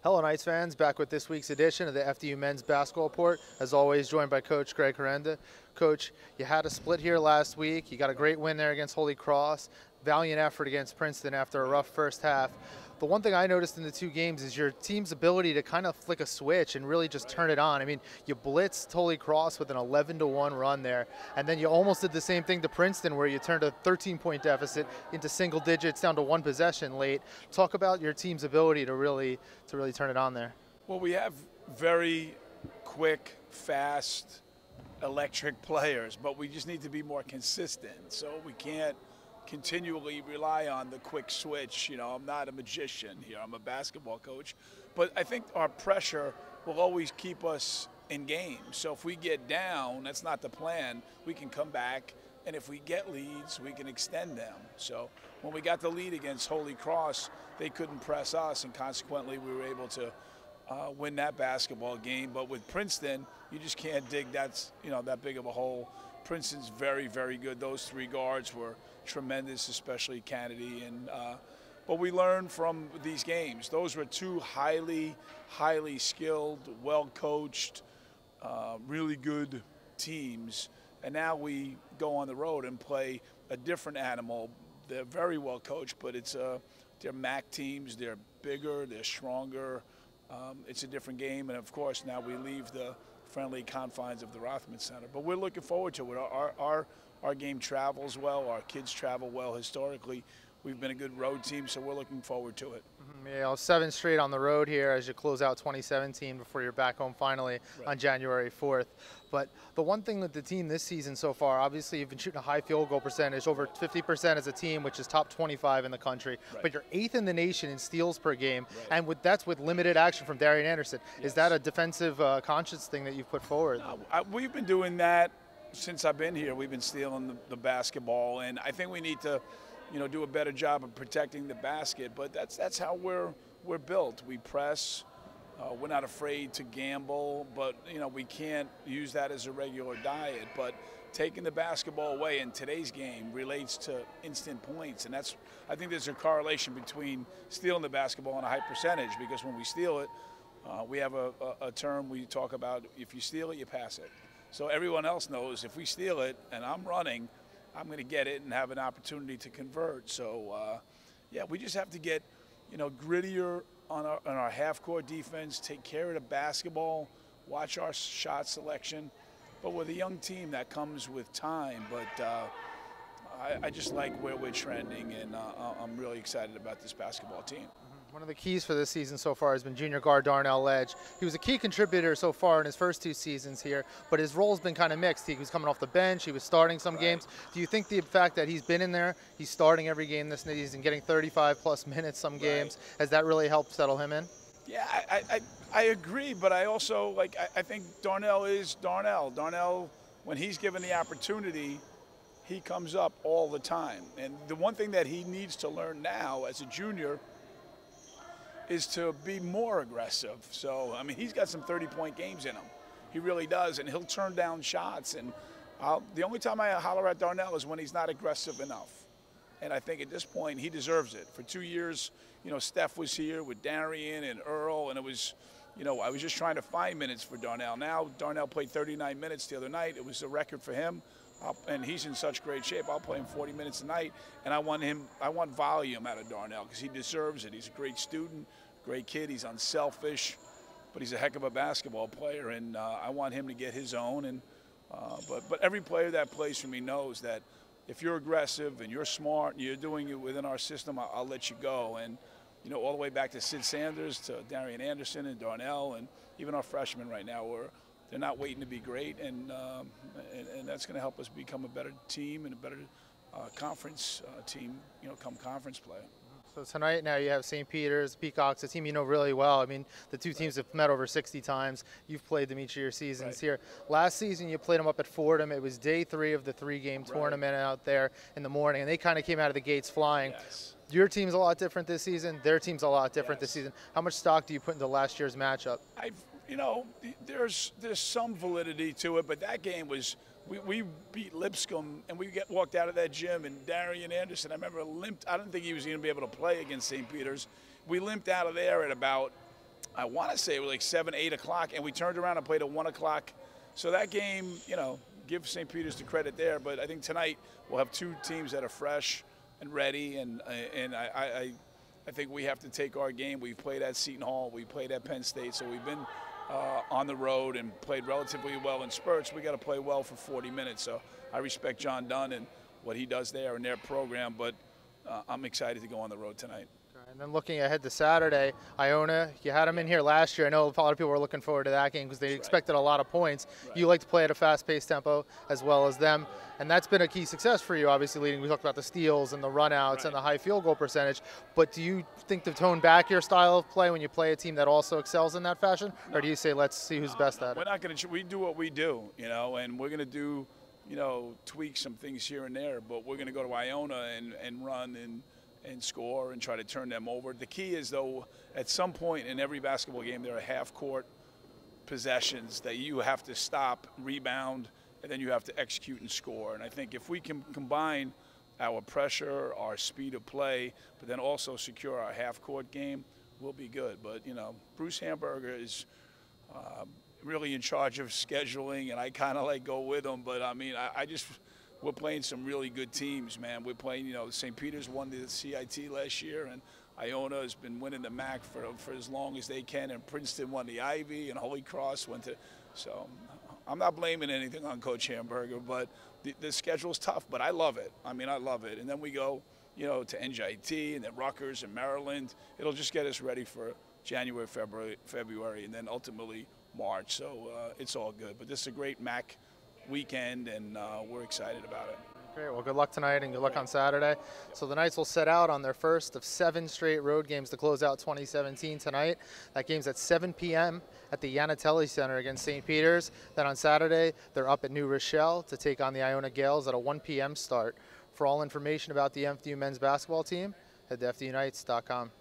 Hello, Knights fans. Back with this week's edition of the FDU Men's Basketball Report. As always, joined by Coach Greg Herenda. Coach, you had a split here last week. You got a great win there against Holy Cross. Valiant effort against Princeton after a rough first half. The one thing I noticed in the two games is your team's ability to kind of flick a switch and really just turn it on. I mean, you blitzed Holy Cross with an 11-1 run there, and then you almost did the same thing to Princeton where you turned a 13-point deficit into single digits down to one possession late. Talk about your team's ability to really turn it on there. Well, we have very quick, fast, electric players, but we just need to be more consistent. So we can't continually rely on the quick switch. You know, I'm not a magician here. I'm a basketball coach. But I think our pressure will always keep us in games. So if we get down, that's not the plan, we can come back. And if we get leads, we can extend them. So when we got the lead against Holy Cross, they couldn't press us, and consequently we were able to win that basketball game. But with Princeton, you just can't dig that big of a hole. Princeton's very, very good. Those three guards were tremendous, especially Kennedy. But we learned from these games. Those were two highly skilled, well-coached, really good teams. And now we go on the road and play a different animal. They're very well coached, but they're MAC teams. They're bigger, they're stronger. It's a different game, and of course now we leave the friendly confines of the Rothman Center. But we're looking forward to it. Our game travels well. Our kids travel well historically. We've been a good road team, so we're looking forward to it. Yeah, 7 straight on the road here as you close out 2017 before you're back home finally on January 4th. But the one thing with the team this season so far, obviously you've been shooting a high field goal percentage, over 50% as a team, which is top 25 in the country. But you're 8th in the nation in steals per game, and that's with limited action from Darian Anderson. Is that a defensive conscious thing that you've put forward? We've been doing that since I've been here. We've been stealing the basketball, and I think we need to do a better job of protecting the basket. But that's how we're built. We press. We're not afraid to gamble, but we can't use that as a regular diet. But taking the basketball away in today's game relates to instant points, and I think there's a correlation between stealing the basketball and a high percentage, because when we steal it, we have a term we talk about: if you steal it, you pass it. So everyone else knows if we steal it and I'm running, I'm going to get it and have an opportunity to convert. So, yeah, we just have to get, grittier on our half-court defense, take care of the basketball, watch our shot selection. But with a young team, that comes with time. But I just like where we're trending, and I'm really excited about this basketball team. One of the keys for this season so far has been junior guard Darnell Ledge. He was a key contributor so far in his first 2 seasons here, but his role's been kind of mixed. He was coming off the bench, he was starting some games. Do you think the fact that he's been in there, he's starting every game this season, getting 35-plus minutes some games, has that really helped settle him in? Yeah, I agree, but I also, I think Darnell is Darnell. Darnell, when he's given the opportunity, he comes up all the time. And the one thing that he needs to learn now as a junior is to be more aggressive. So, I mean, he's got some 30-point games in him. He really does, and he'll turn down shots. And the only time I holler at Darnell is when he's not aggressive enough. And I think at this point, he deserves it. For 2 years, Steph was here with Darian and Earl, and it was, I was just trying to find minutes for Darnell. Now, Darnell played 39 minutes the other night. It was a record for him. And he's in such great shape. I'll play him 40 minutes a night, and I want volume out of Darnell because he deserves it. He's a great student, great kid. He's unselfish, but he's a heck of a basketball player, and I want him to get his own. And but every player that plays for me knows that if you're aggressive and you're smart and you're doing it within our system, I'll let you go. And all the way back to Sid Sanders, to Darian Anderson and Darnell, and even our freshmen right now, they're not waiting to be great, and that's going to help us become a better team and a better conference team, come conference play. So tonight now you have St. Peter's, Peacocks, a team you know really well. I mean, the two teams have met over 60 times. You've played them each of your seasons here. Last season you played them up at Fordham. It was day 3 of the 3-game tournament out there in the morning, and they kind of came out of the gates flying. Your team's a lot different this season. Their team's a lot different this season. How much stock do you put into last year's matchup? There's some validity to it, but that game was, we beat Lipscomb, and we walked out of that gym, and Darian Anderson, I remember, limped. I didn't think he was going to be able to play against St. Peter's. We limped out of there at about I want to say it was like 7, 8 o'clock, and we turned around and played at 1 o'clock. So that game, you know, give St. Peter's the credit there. But I think tonight we'll have two teams that are fresh and ready, and I think we have to take our game. We've played at Seton Hall, we played at Penn State, so we've been on the road and played relatively well in spurts. We got to play well for 40 minutes. So I respect John Dunn and what he does there in their program, but I'm excited to go on the road tonight. And then looking ahead to Saturday, Iona, you had them in here last year. I know a lot of people were looking forward to that game because they expected a lot of points. Right. You like to play at a fast-paced tempo as well as them, and that's been a key success for you, obviously, leading. We talked about the steals and the runouts and the high field goal percentage, but do you think to tone back your style of play when you play a team that also excels in that fashion, or do you say let's see who's best at it? We're not going to. We do what we do, you know, and we're going to do, you know, tweak some things here and there, but we're going to go to Iona and run and score and try to turn them over. The key is, though, at some point in every basketball game, there are half-court possessions that you have to stop, rebound, and then you have to execute and score. And I think if we can combine our pressure, our speed of play, but then also secure our half-court game, we'll be good. But, you know, Bruce Hamburger is really in charge of scheduling, and I kind of like go with him. But, I mean, we're playing some really good teams, man. We're playing, you know, St. Peter's won the CIT last year, and Iona has been winning the MAC for as long as they can, and Princeton won the Ivy, and Holy Cross went to. So I'm not blaming anything on Coach Hamburger, but the schedule's tough, but I love it. I mean, I love it. And then we go, you know, to NJIT and then Rutgers and Maryland. It'll just get us ready for January, February, and then ultimately March. So it's all good. But this is a great MAC weekend, and we're excited about it. Great. Well, good luck tonight and good luck on Saturday. So the Knights will set out on their first of 7 straight road games to close out 2017 tonight. That game's at 7 p.m. at the Yanatelli Center against St. Peter's. Then on Saturday, they're up at New Rochelle to take on the Iona Gales at a 1 p.m. start. For all information about the FDU men's basketball team, head to FDUKnights.com.